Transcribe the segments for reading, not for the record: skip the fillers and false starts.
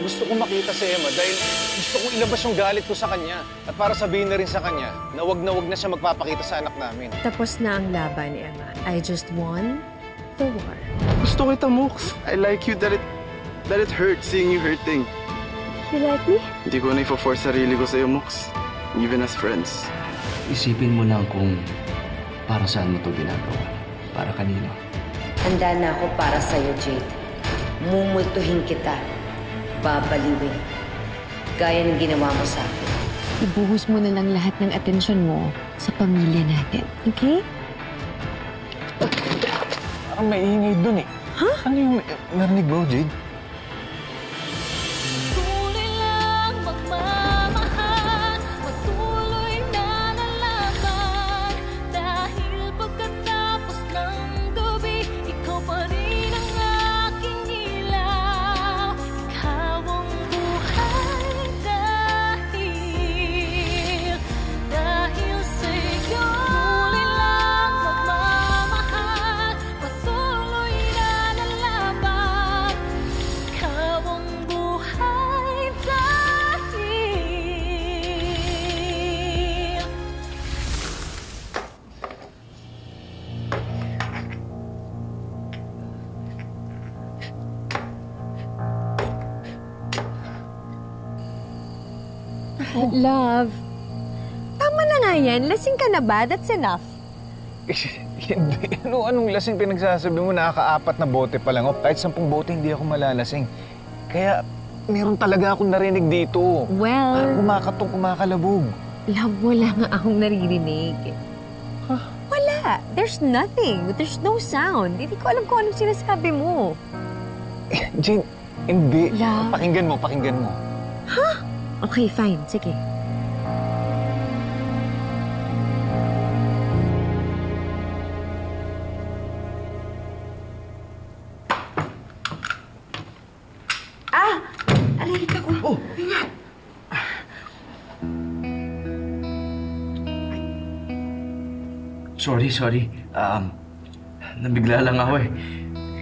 gusto kong makita si Emma dahil gusto kong ilabas yung galit ko sa kanya. At para sabihin na rin sa kanya na wag na siya magpapakita sa anak namin. Tapos na ang laban, Emma. I just won the war. Gusto kita, Mox. I like you that it hurts seeing you hurting. You like me? Hindi ko na i-force sarili ko sa'yo, Mox. Even as friends. Isipin mo lang kung para saan mo ito ginagawa. Para kanino. Handa na ako para sa'yo, Jade. Mumultuhin kita. Babaliwin. Gaya ng ginawa mo sa akin. Ibuhos mo na lang lahat ng atensyon mo sa pamilya natin, okay? Parang may ingay dun eh. Huh? Ano yung narinig mo, Jade? Love, tama na nga yan. Lasing ka na ba? That's enough. Hindi. Anong lasing pinagsasabi mo? Nakaka-4 na bote pa lang. Kahit 10 bote, hindi ako malalasing. Kaya, meron talaga akong narinig dito. Well... Parang kumakatong kumakalabog. Love, wala nga akong naririnig. Huh? Wala. There's nothing. There's no sound. Hindi ko alam kung anong sinasabi mo. Jane, hindi. Love. Pakinggan mo. Huh? Okay, fine. Sige. Aray ka ko. Oh! Sorry. Nabigla lang ako eh.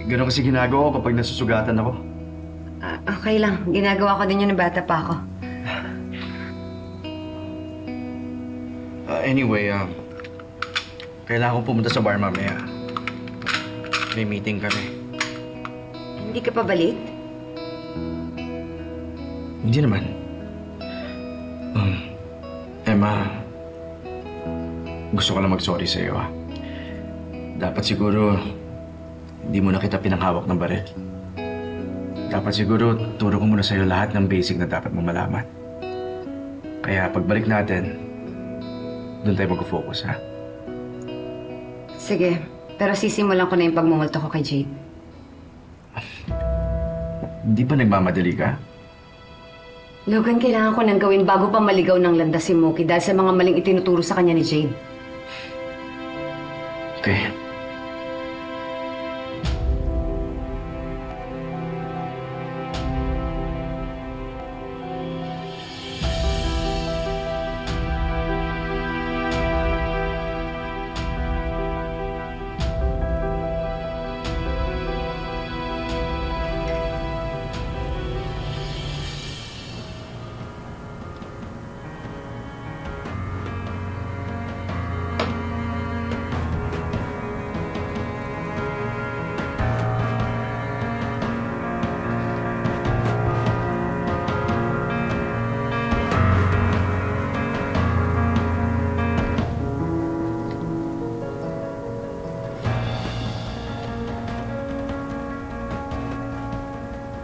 Ganun kasi ginagawa ko kapag nasusugatan ako. Okay lang. Ginagawa ko din yun ng bata pa ako. Anyway, kailangan kong pumunta sa bar mamaya. May meeting kami. Hindi ka pa balit? Hindi naman. Emma, gusto ko lang mag-sorry sa'yo, ah. Dapat siguro, hindi mo na kita pinanghawak ng baril. Dapat siguro, turo ko muna sa'yo lahat ng basic na dapat mo malaman. Kaya pagbalik natin, doon tayo mag-focus, ha? Sige, pero sisimulan ko na yung pagmumulto ko kay Jade. Hindi ba nagmamadali ka? Logan, kailangan ko nang gawin bago pa maligaw ng landas si Mookie dahil sa mga maling itinuturo sa kanya ni Jade. Okay.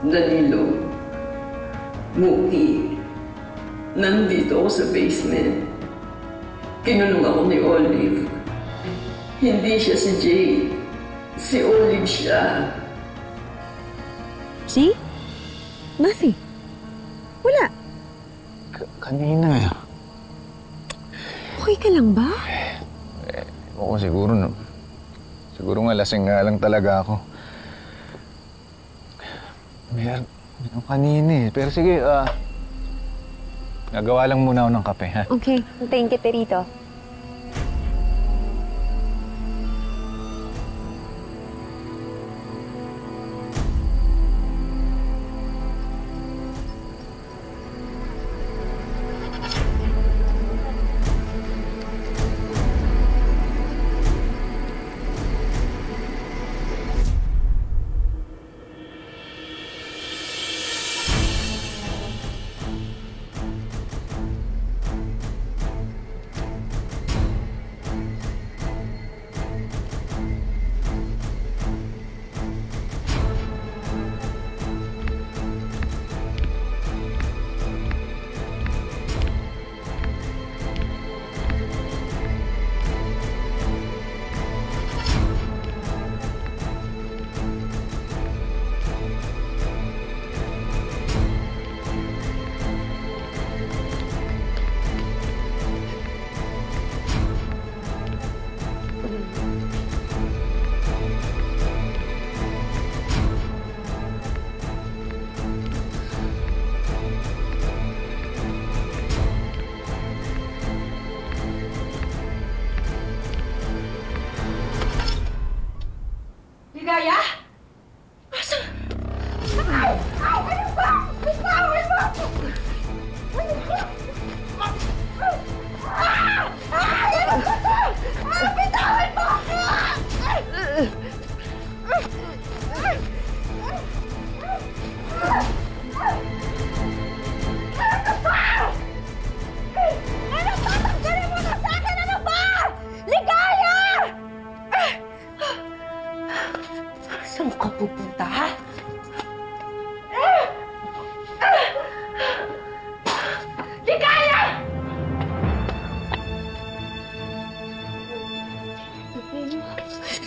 Danilo, Mookie, nandito ako sa basement. Kinulong ako ni Olive. Hindi siya si Jay. Si Olive siya. See? Nothing. Wala. Kanina eh. Okay ka lang ba? Oo, siguro no. Siguro nga lasing nga lang talaga ako. Meron kanina eh. Pero sige, nagawa lang muna ako ng kape, ha? Okay, hintayin kita rito.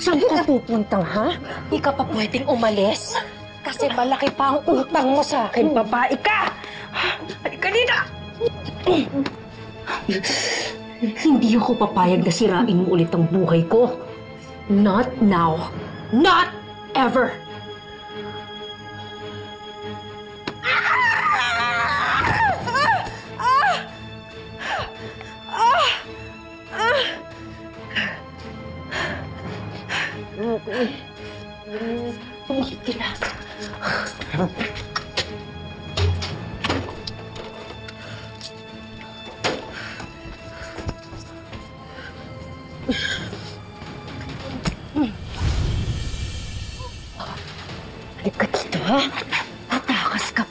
Saan ka pupuntang, ha? Di ka pa pwedeng umalis. Kasi malaki pa ang utang mo sa akin, babae ka! Halika dito! Hindi ako papayag na sirain mo ulit ang buhay ko. Not now. Not ever! Tumigil ka na. Halika dito, ha? Tatakas ka